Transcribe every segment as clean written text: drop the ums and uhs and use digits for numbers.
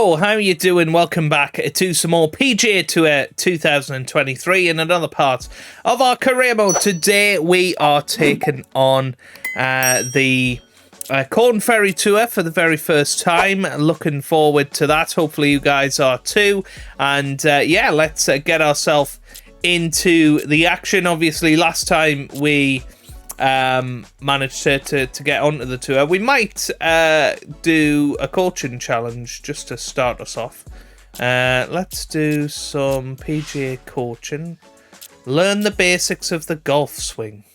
Hello, how are you doing? Welcome back to some more PGA Tour 2023 in another part of our career mode. Today we are taking on the Korn Ferry Tour for the very first time. Looking forward to that. Hopefully you guys are too. And yeah, let's get ourselves into the action. Obviously, last time we managed to get onto the tour. We might do a coaching challenge just to start us off. Let's do some PGA coaching. Learn the basics of the golf swing.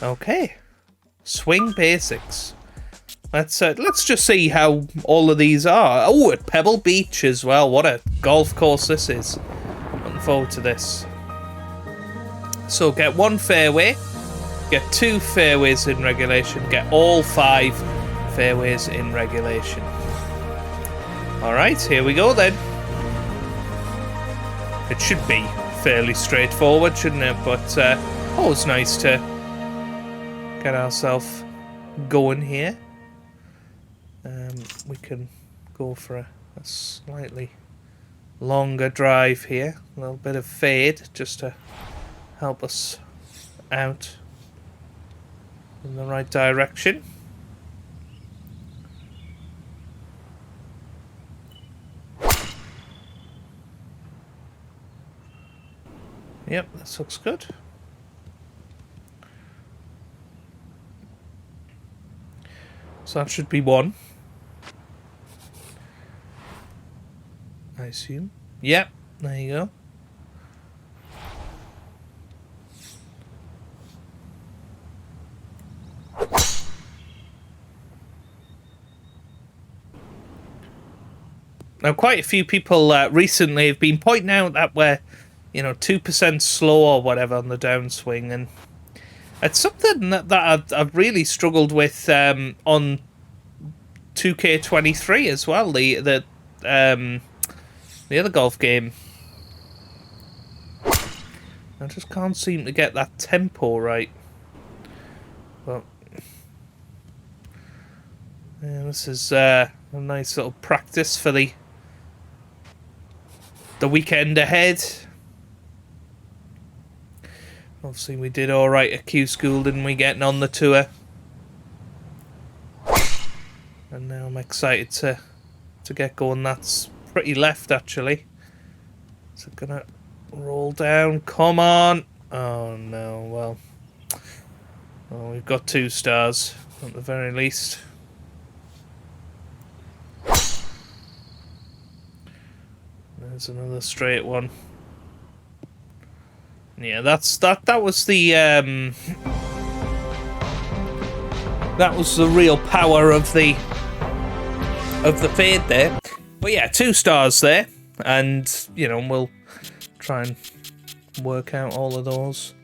Okay, swing basics. Let's just see how all of these are. Oh, at Pebble Beach as well. What a golf course this is. Looking forward to this. So get one fairway. Get 2 fairways in regulation. Get all 5 fairways in regulation. Alright, here we go then. It should be fairly straightforward, shouldn't it? But always nice to get ourselves going here. We can go for a slightly longer drive here. A little bit of fade just to help us out in the right direction. Yep, this looks good. So that should be one, I assume. Yep, there you go. Now, quite a few people recently have been pointing out that we're, 2% slow or whatever on the downswing, and it's something that I've really struggled with on 2K23 as well. The other golf game, I just can't seem to get that tempo right. But yeah, this is a nice little practice for the weekend ahead. Obviously, we did all right at Q School, didn't we, getting on the tour? And now I'm excited to get going. That's pretty left, actually. Is it gonna roll down? Come on! Oh no! Well, we've got 2 stars at the very least. There's another straight one. Yeah, that was the real power of the fade there. But yeah, 2 stars there, and we'll try and work out all of those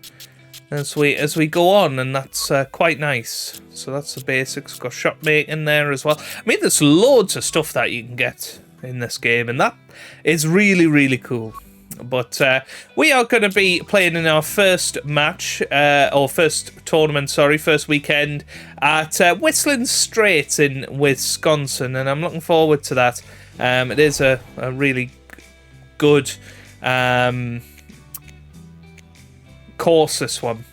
as we go on, and that's quite nice. So that's the basics. Got shot making there as well. I mean, there's loads of stuff that you can get in this game, and that is really, really cool. But we are going to be playing in our first match, or first tournament, first weekend at Whistling Straits in Wisconsin, and I'm looking forward to that. It is a really good course, this one.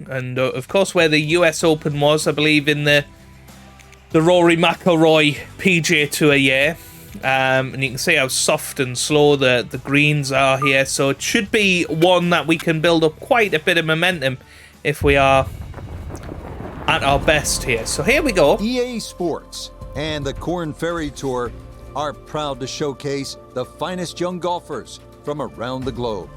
And of course, where the US Open was, I believe, in the Rory McIlroy PGA Tour year. And you can see how soft and slow the greens are here. So it should be one that we can build up quite a bit of momentum if we are at our best here. So here we go. EA Sports and the Korn Ferry Tour are proud to showcase the finest young golfers from around the globe.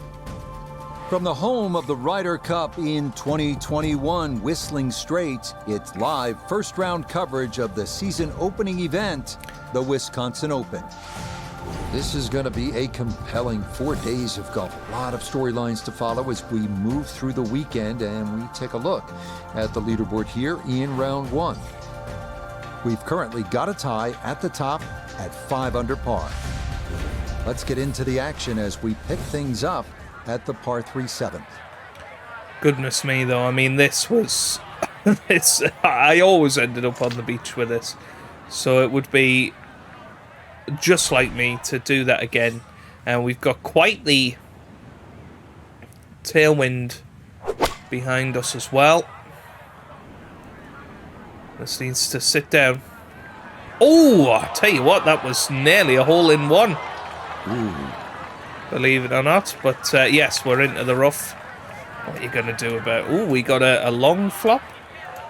From the home of the Ryder Cup in 2021, Whistling Straits, it's live first-round coverage of the season opening event, the Wisconsin Open. This is going to be a compelling 4 days of golf. A lot of storylines to follow as we move through the weekend, and we take a look at the leaderboard here in round 1. We've currently got a tie at the top at 5 under par. Let's get into the action as we pick things up at the par 3 7th. Goodness me, though. I mean, this was... I always ended up on the beach with this. So it would be just like me, to do that again. And we've got quite the tailwind behind us as well. This needs to sit down. Oh, I tell you what, that was nearly a hole-in-one. Believe it or not. But yes, we're into the rough. What are you going to do about... Oh, we got a long flop.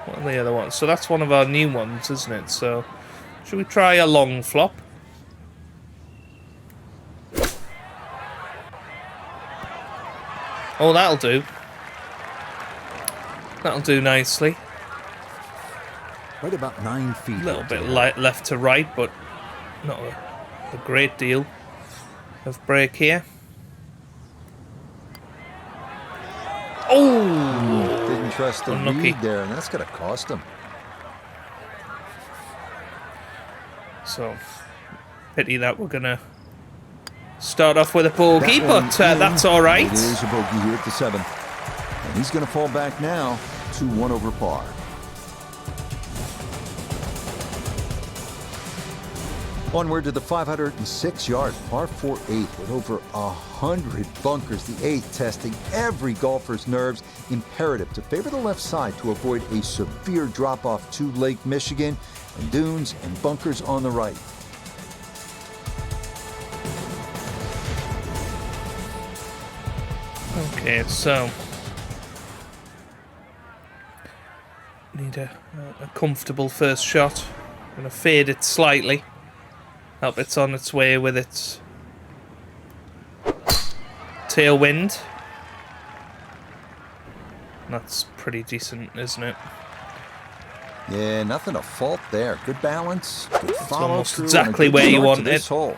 What are the other ones? So that's one of our new ones, isn't it? So should we try a long flop? Oh, that'll do. That'll do nicely. Right about 9 feet. A little bit left to right, but not a great deal of break here. Oh! Didn't trust the unlucky read there, and that's going to cost him. So, pity that we're going to start off with a bogey, but that's all right. It is a bogey here at the 7th. And he's going to fall back now to 1 over par. Onward to the 506-yard par 4-8 with over 100 bunkers. The 8th testing every golfer's nerves. Imperative to favor the left side to avoid a severe drop-off to Lake Michigan, and dunes and bunkers on the right. Okay, so need a comfortable first shot. I'm going to fade it slightly. Hope it's on its way with its tailwind. That's pretty decent, isn't it? Yeah, nothing to fault there. Good balance, good follow almost through, exactly and a good where you start want to this it. hole.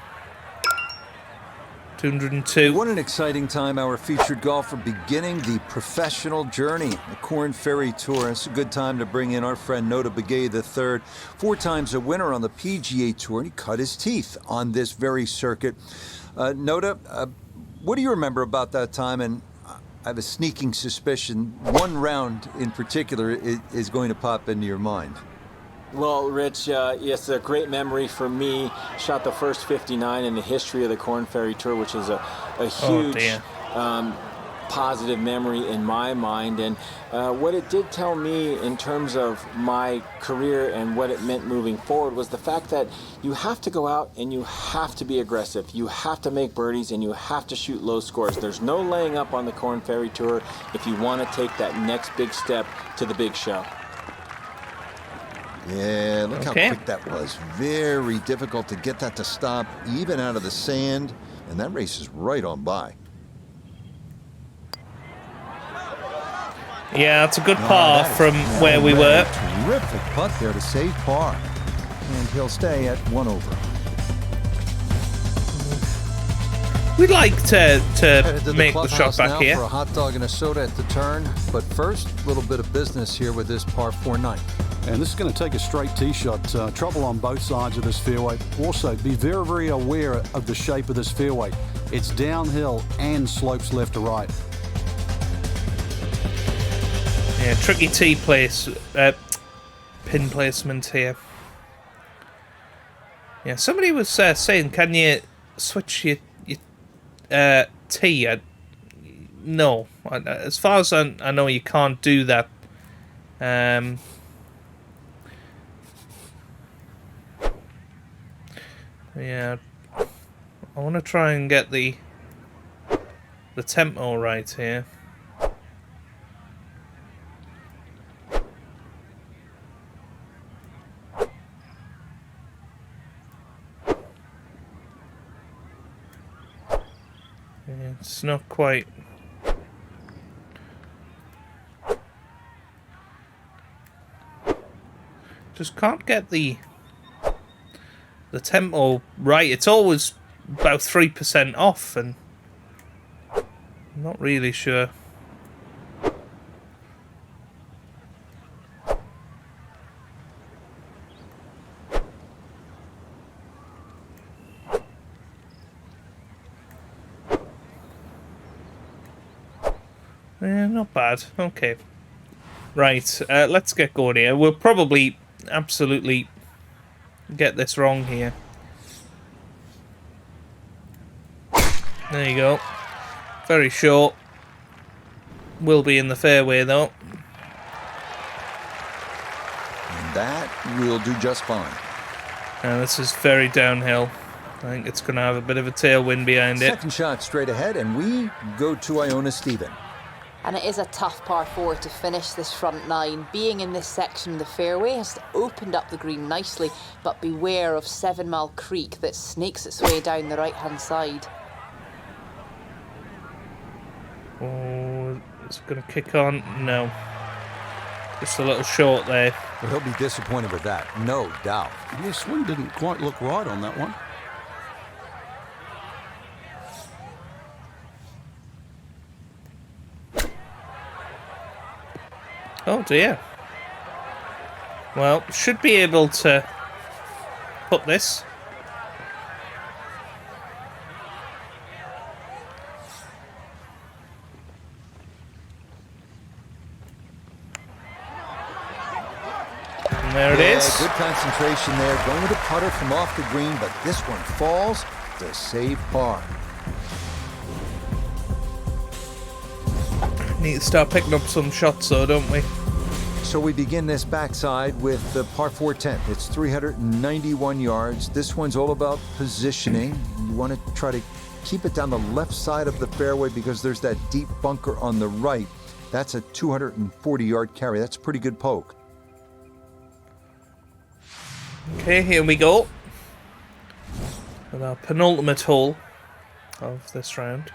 202. What an exciting time, our featured golfer beginning the professional journey. The Korn Ferry Tour. It's a good time to bring in our friend Nota Begay III. 4 times a winner on the PGA Tour, and he cut his teeth on this very circuit. Nota, what do you remember about that time? And I have a sneaking suspicion one round in particular is going to pop into your mind. Well, Rich, it's a great memory for me. Shot the first 59 in the history of the Korn Ferry Tour, which is a huge positive memory in my mind. And what it did tell me in terms of my career and what it meant moving forward was the fact that you have to go out and you have to be aggressive. You have to make birdies and you have to shoot low scores. There's no laying up on the Korn Ferry Tour if you want to take that next big step to the big show. Yeah, look how quick that was. Very difficult to get that to stop, even out of the sand. And that race is right on by. Yeah, that's a good par from where we were. Terrific putt there to save par. And he'll stay at 1 over. We'd like to make the shot back now here. For a hot dog and a soda at the turn. But first, a little bit of business here with this par 4-9. And this is going to take a straight tee shot. Trouble on both sides of this fairway. Also, be very, very aware of the shape of this fairway. It's downhill and slopes left to right. Yeah, tricky tee place, pin placement here. Yeah, somebody was saying, can you switch your tee? No, as far as I know, you can't do that. Yeah, I want to try and get the tempo right here. Yeah, it's not quite. Just can't get the tempo right. It's always about 3% off, and I'm not really sure. Yeah, not bad. Okay. Right, let's get going here. We'll probably absolutely get this wrong here. There you go. Very short. Will be in the fairway though. And that will do just fine. And this is very downhill. I think it's going to have a bit of a tailwind behind it. Second shot straight ahead, and we go to Iona Stephen. And it is a tough par 4 to finish this front 9. Being in this section of the fairway has opened up the green nicely, but beware of 7 Mile Creek that snakes its way down the right-hand side. Oh, it's going to kick on. No. Just a little short there. Well, he'll be disappointed with that, no doubt. Yeah, swing didn't quite look right on that one. Oh dear. Well, should be able to put this. And there it is. Good concentration there, going with a putter from off the green, but this one falls to save par. Need to start picking up some shots though, don't we? So we begin this backside with the par 4 10th. It's 391 yards. This one's all about positioning. You want to try to keep it down the left side of the fairway because there's that deep bunker on the right. That's a 240-yard carry. That's a pretty good poke. Okay, here we go. With our penultimate hole of this round.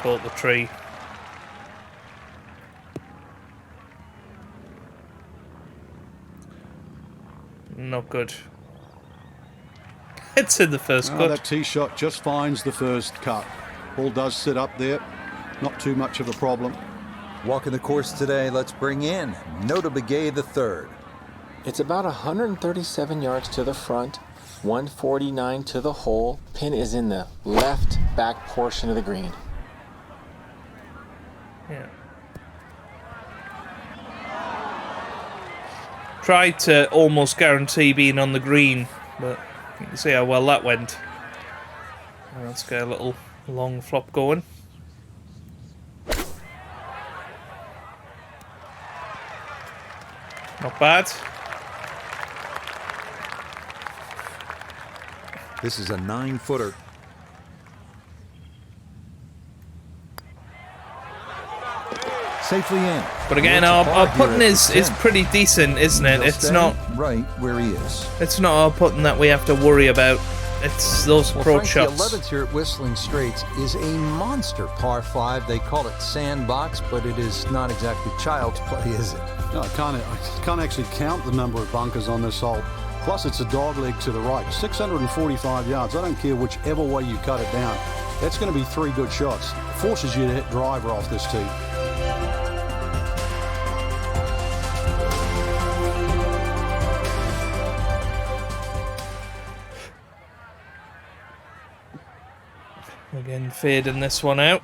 Caught the tree. Not good. It's in the first cut. That tee shot just finds the first cut. Ball does sit up there. Not too much of a problem. Walking the course today, let's bring in Nota Begay III. It's about 137 yards to the front, 149 to the hole. Pin is in the left back portion of the green. Yeah. Tried to almost guarantee being on the green, but you can see how well that went. Let's get a little long flop going. Not bad. This is a 9-footer. Safely in. But again, our putting is pretty decent, isn't it? It's not right where he is. It's not our putting that we have to worry about. It's those approach shots. The 11th here at Whistling Straits is a monster par 5. They call it sandbox, but it is not exactly child's play, is it? No, I can't actually count the number of bunkers on this hole. Plus, it's a dog leg to the right. 645 yards. I don't care whichever way you cut it down. That's going to be 3 good shots. Forces you to hit driver off this tee. Again, fading this one out.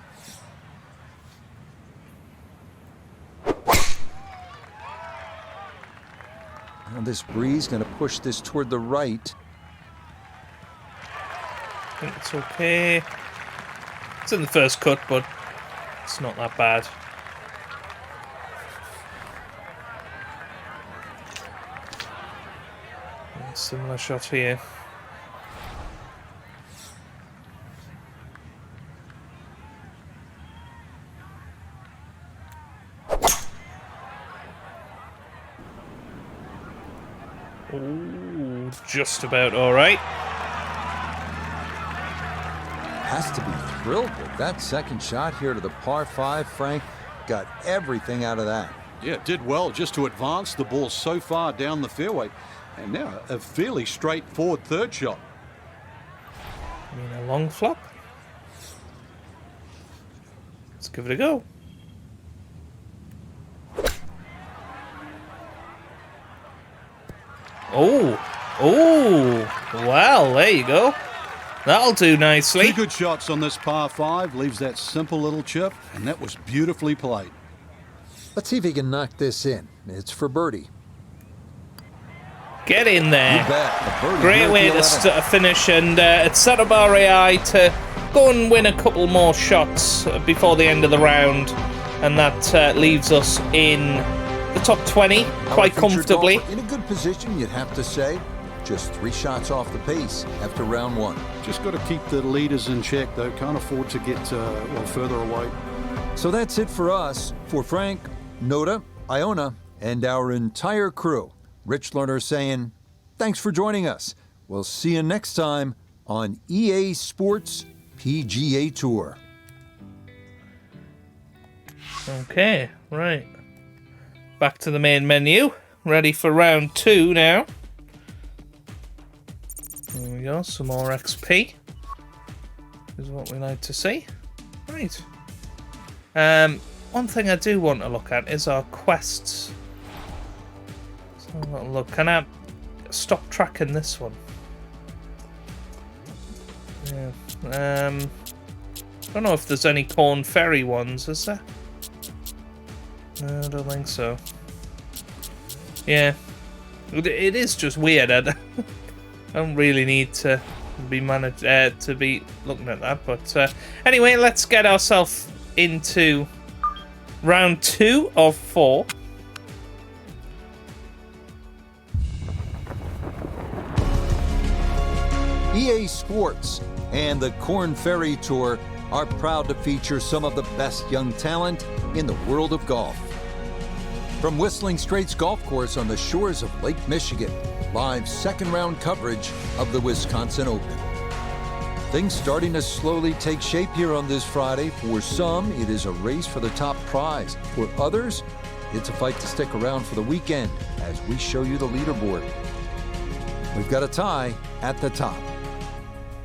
Now this breeze going to push this toward the right. I think it's okay. It's in the first cut, but it's not that bad. Similar shot here. Ooh, just about all right. Has to be thrilled with that second shot here to the par 5. Frank got everything out of that. Yeah, it did well just to advance the ball so far down the fairway. And now a fairly straightforward third shot. I mean, a long flop. Let's give it a go. Oh, well, there you go. That'll do nicely. 2 good shots on this par 5, leaves that simple little chip, and that was beautifully played. Let's see if he can knock this in. It's for birdie. Get in there. You bet. A birdie Great here at way the to 11th. finish, and it's set up R&A to go and win a couple more shots before the end of the round, and that leaves us in the top 20 quite Our featured comfortably. golfer in a good position, you'd have to say. Just 3 shots off the pace after round 1. Just got to keep the leaders in check, though. Can't afford to get further away. So that's it for us. For Frank, Noda, Iona, and our entire crew, Rich Lerner saying, thanks for joining us. We'll see you next time on EA Sports PGA Tour. Okay, right. Back to the main menu. Ready for round 2 now. There we go, some more XP. Is what we like to see. Right. One thing I do want to look at is our quests. Let's have a little look. Can I stop tracking this one? Yeah. I don't know if there's any Korn Ferry ones, is there? No, I don't think so. Yeah. It is just weird. I don't really need to be to be looking at that, but anyway, let's get ourselves into round 2 of 4. EA Sports and the Korn Ferry Tour are proud to feature some of the best young talent in the world of golf. From Whistling Straits Golf Course on the shores of Lake Michigan, live second round coverage of the Wisconsin Open. Things starting to slowly take shape here on this Friday. For some, it is a race for the top prize. For others, it's a fight to stick around for the weekend as we show you the leaderboard. We've got a tie at the top.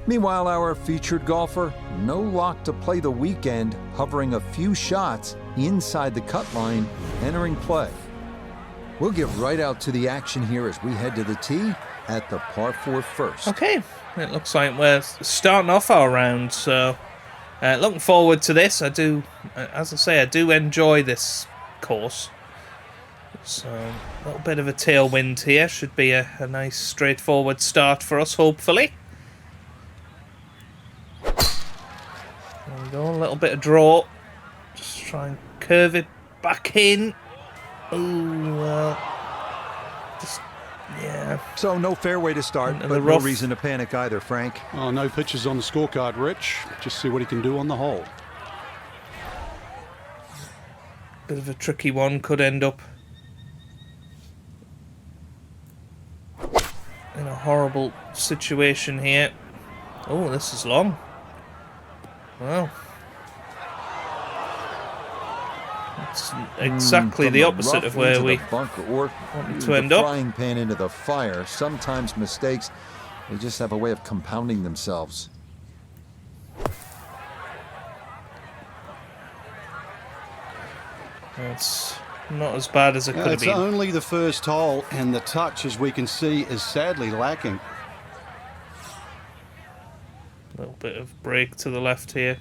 Meanwhile, our featured golfer, no lock to play the weekend, hovering a few shots inside the cut line, entering play. We'll get right out to the action here as we head to the tee at the par 4 first. Okay, it looks like we're starting off our round, so looking forward to this. I do, as I say, I do enjoy this course. So a little bit of a tailwind here. Should be a nice straightforward start for us, hopefully. There we go, a little bit of draw. Just try and curve it back in. Oh, well. Just, yeah. So no fairway to start, Into but the no rough. reason to panic either, Frank. Oh, no pitches on the scorecard, Rich. Just see what he can do on the hole. Bit of a tricky one, could end up in a horrible situation here. Oh, this is long. Well, it's exactly the opposite of where we bunker or wanted to the end up. frying pan into the fire. Sometimes mistakes, they just have a way of compounding themselves. It's not as bad as it could have It's been. only the first hole, and the touch, as we can see, is sadly lacking. A little bit of break to the left here.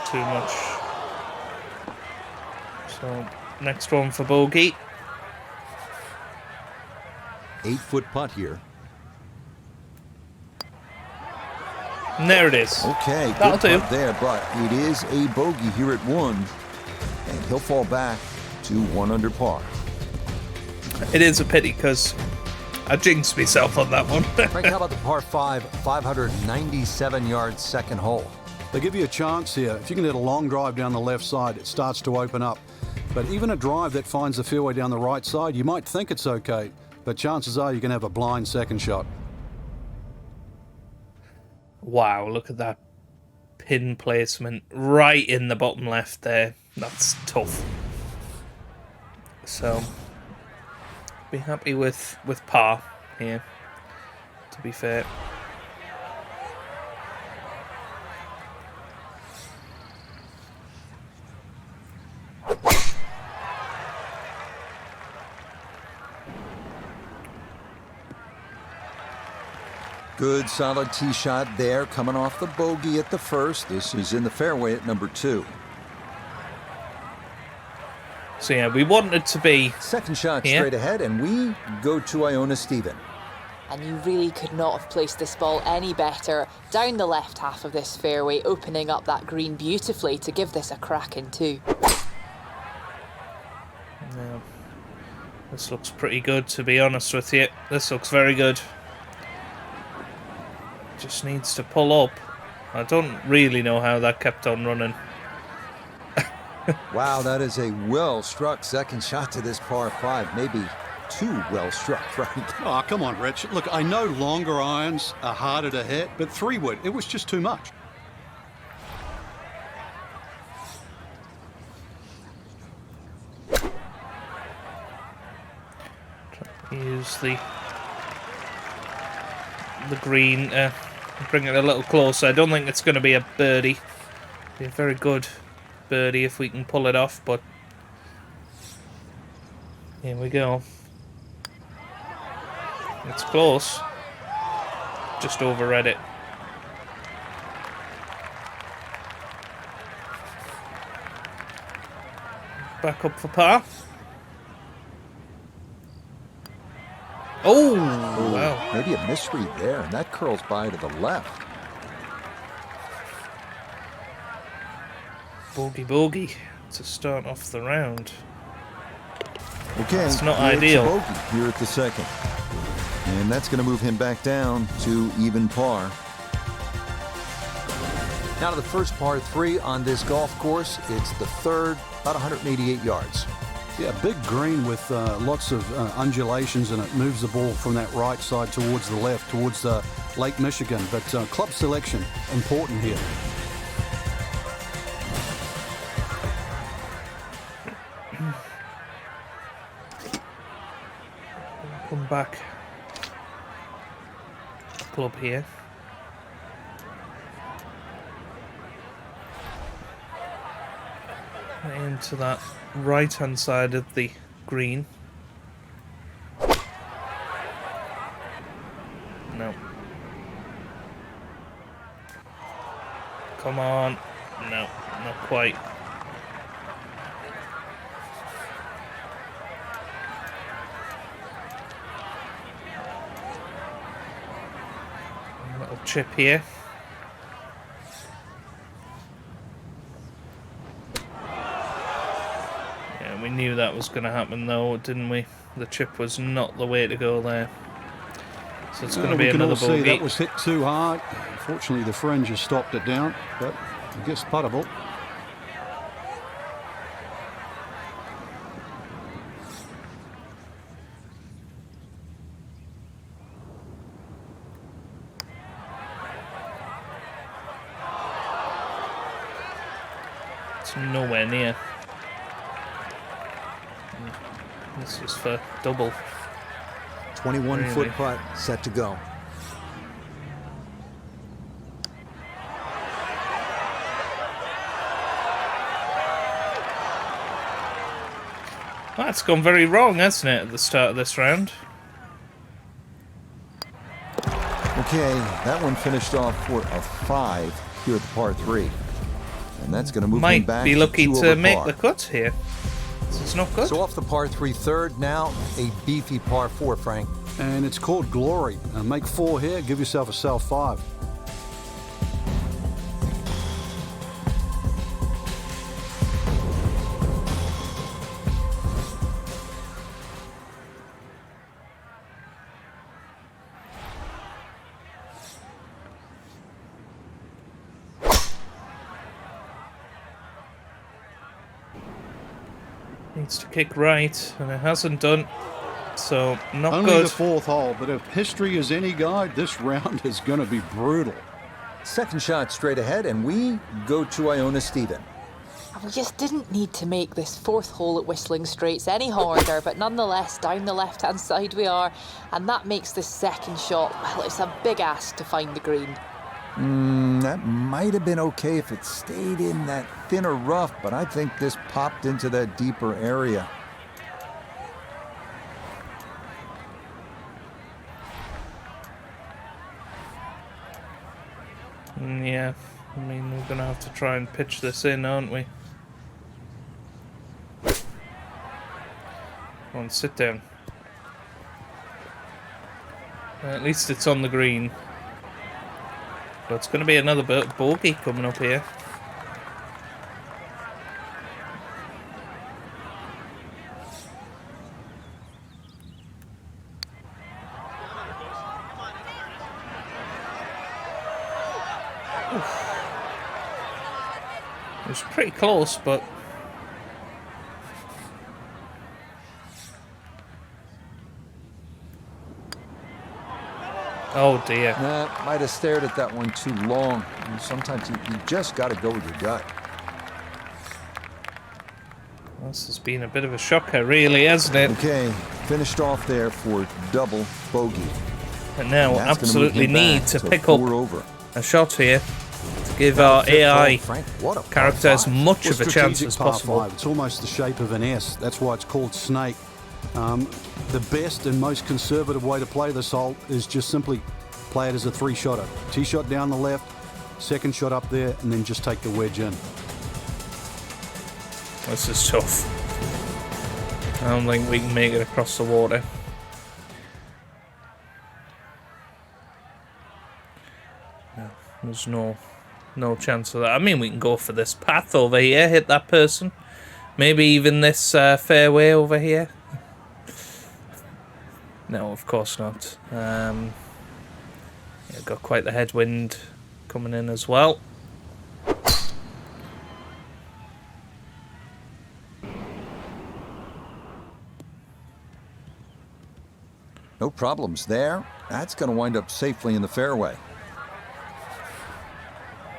Too much. So, next one for bogey. 8-foot putt here. And there it is. Okay, That'll good do. putt there, but it is a bogey here at 1, and he'll fall back to 1 under par. It is a pity because I jinxed myself on that one. Frank, how about the par 5, 597-yard second hole? They give you a chance here. If you can hit a long drive down the left side, it starts to open up. But even a drive that finds the fairway down the right side, you might think it's okay, but chances are you're going to have a blind second shot. Wow, look at that pin placement right in the bottom left there. That's tough. So, be happy with par here, to be fair. Good solid tee shot there, coming off the bogey at the first. This is in the fairway at number 2. So yeah, we want it to be Second shot here. straight ahead, and we go to Iona Stephen. And you really could not have placed this ball any better down the left half of this fairway, opening up that green beautifully to give this a crack in 2. Yeah. This looks pretty good, to be honest with you. This looks very good. Just needs to pull up. I don't really know how that kept on running. Wow, that is a well-struck second shot to this par 5. Maybe too well-struck, right? Oh, come on, Rich. Look, I know longer irons are harder to hit, but 3-wood, it was just too much. Use the green, bring it a little closer. I don't think it's going to be a birdie. Be a very good birdie if we can pull it off, but here we go. It's close. Just overread it. Back up for par. Oh, wow. Maybe a misread there, and that curls by to the left. Bogey to start off the round. Okay, it's not it's ideal. A bogey here at the second. And that's going to move him back down to even par. Now to the first par 3 on this golf course. It's the third, about 188 yards. Yeah, big green with lots of undulations, and it moves the ball from that right side towards the left, towards Lake Michigan. But club selection, important here. Come back. Club here. Into that right hand side of the green. No. Come on. No, not quite. Little chip here. Yeah, we knew that was going to happen though, didn't we? The chip was not the way to go there. So it's going to be another bogey. See that was hit too hard. Unfortunately, the fringe has stopped it down, but I guess puttable. It's nowhere near. This is for double. 21-foot putt set to go. That's gone very wrong, hasn't it, at the start of this round? Okay, that one finished off for a 5 here at the par 3. And that's going to move him back Might be lucky to 2 to over make par. the cut here. This is not good. So off the par 3 third, now a beefy par 4, Frank. And it's called Glory. Make 4 here, give yourself a self 5. Needs to kick right, and it hasn't done. So, not Only good. the 4th hole, but if history is any guide, this round is going to be brutal. Second shot straight ahead, and we go to Iona Stephen. And we just didn't need to make this 4th hole at Whistling Straits any harder, but nonetheless, down the left-hand side we are, and that makes this second shot, well, it's a big ask to find the green. That might have been okay if it stayed in that thinner rough, but I think this popped into that deeper area. Yeah, I mean, we're going to have to try and pitch this in, aren't we? Come on, sit down. At least it's on the green. But it's going to be another bogey coming up here. It was pretty close, but... Oh dear. Might have stared at that one too long. Sometimes you just got to go with your gut. This has been a bit of a shocker, really, hasn't it? Okay, finished off there for double bogey. And now we absolutely need to pick up a shot here to give our AI character as much of a chance as possible. It's almost the shape of an S. That's why it's called snake. The best and most conservative way to play this hole is just simply play it as a three-shotter. Tee shot down the left, second shot up there, and then just take the wedge in. This is tough. I don't think we can make it across the water. No, there's no chance of that. I mean, we can go for this path over here, hit that person. Maybe even this fairway over here. No, of course not. Yeah, got quite the headwind coming in as well. No problems there. That's going to wind up safely in the fairway.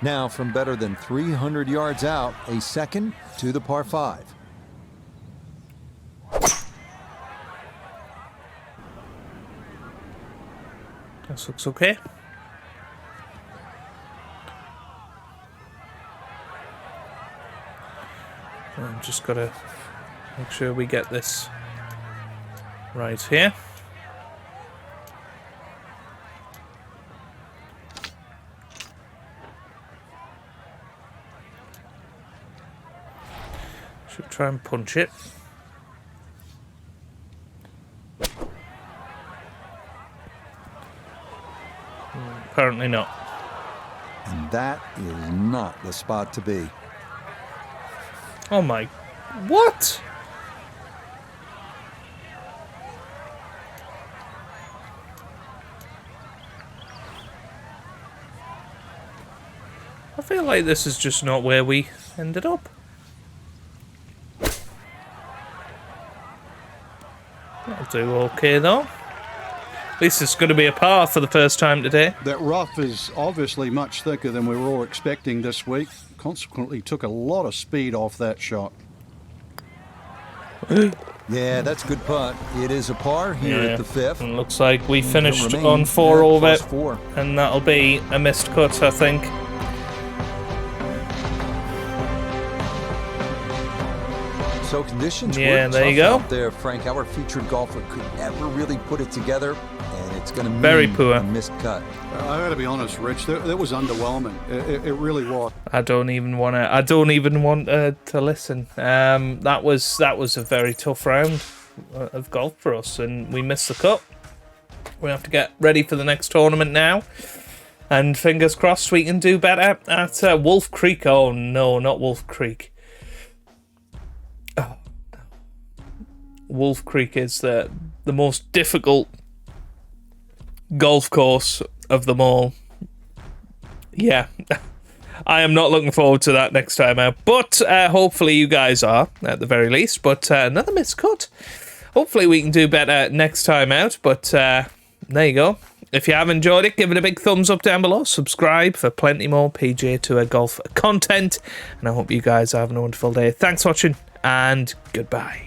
Now, from better than 300 yards out, a second to the par 5. This looks okay. I'm just got to make sure we get this right here. Should try and punch it. Apparently not. And that is not the spot to be. Oh my... What? I feel like this is just not where we ended up. That'll do okay though. At least it's going to be a par for the first time today. That rough is obviously much thicker than we were all expecting this week. Consequently, took a lot of speed off that shot. Yeah, that's a good putt. It is a par here at the 5th. And looks like we finished on 4 over, and that'll be a missed cut, I think. So conditions there you go. out there, Frank. Our featured golfer could never really put it together, and it's going to mean very poor. A missed cut. I got to be honest, Rich. That was underwhelming. It really was. I don't even want to listen. That was a very tough round of golf for us, and we missed the cut. We have to get ready for the next tournament now, and fingers crossed we can do better at Wolf Creek. Oh no, not Wolf Creek. Wolf Creek is the most difficult golf course of them all. Yeah, I am not looking forward to that next time out. But hopefully you guys are, at the very least. But another miscut. Hopefully we can do better next time out. But there you go. If you have enjoyed it, give it a big thumbs up down below. Subscribe for plenty more PGA Tour golf content. And I hope you guys are having a wonderful day. Thanks for watching, and goodbye.